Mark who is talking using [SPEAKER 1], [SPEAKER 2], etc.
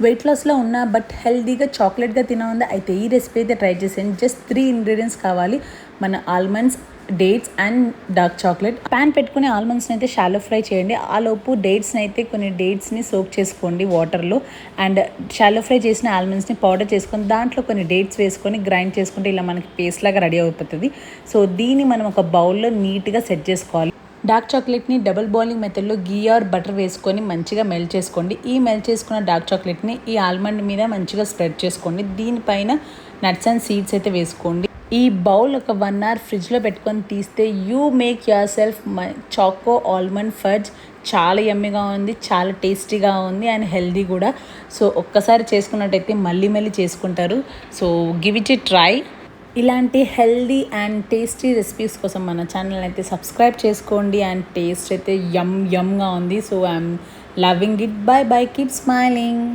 [SPEAKER 1] Wait లాస్లో ఉన్న but హెల్దీగా చాక్లెట్గా తినవుందా అయితే ఈ రెసిపీ అయితే ట్రై చేసేయండి. జస్ట్ 3 ఇంగ్రీడియంట్స్ కావాలి. మన almonds, dates and dark chocolate. Pan పెట్టుకుని ఆల్మండ్స్ని అయితే షాలో ఫ్రై చేయండి. ఆ లోపు డేట్స్ని అయితే కొన్ని డేట్స్ని సోక్ చేసుకోండి వాటర్లో. అండ్ షాలో ఫ్రై చేసిన ఆల్మండ్స్ని పౌడర్ చేసుకొని దాంట్లో కొన్ని డేట్స్ వేసుకొని గ్రైండ్ చేసుకుంటే ఇలా మనకి పేస్ట్ లాగా రెడీ అయిపోతుంది. సో దీన్ని మనం ఒక బౌల్లో నీట్గా సెట్ చేసుకోవాలి. డార్క్ చాక్లెట్ని డబుల్ బాయిలింగ్ మెథడ్లో గీ ఆర్ బటర్ వేసుకొని మంచిగా మెల్ట్ చేసుకోండి. ఈ మెల్ట్ చేసుకున్న డార్క్ చాక్లెట్ని ఈ ఆల్మండ్ మీద మంచిగా స్ప్రెడ్ చేసుకోండి. దీనిపైన నట్స్ అండ్ సీడ్స్ అయితే వేసుకోండి. ఈ బౌల్ ఒక 1 hour ఫ్రిడ్జ్లో పెట్టుకొని తీస్తే you make yourself choco almond fudge. చాలా యమ్మీగా ఉంది, చాలా టేస్టీగా ఉంది అండ్ హెల్దీ కూడా. సో ఒక్కసారి చేసుకున్నట్టయితే మళ్ళీ మళ్ళీ చేసుకుంటారు. So give it a try. ఇలాంటి హెల్దీ అండ్ టేస్టీ రెసిపీస్ కోసం మన ఛానల్ అయితే సబ్స్క్రైబ్ చేసుకోండి. అండ్ టేస్ట్ అయితే యమ్గా ఉంది. So I'm loving it. By by, keep smiling.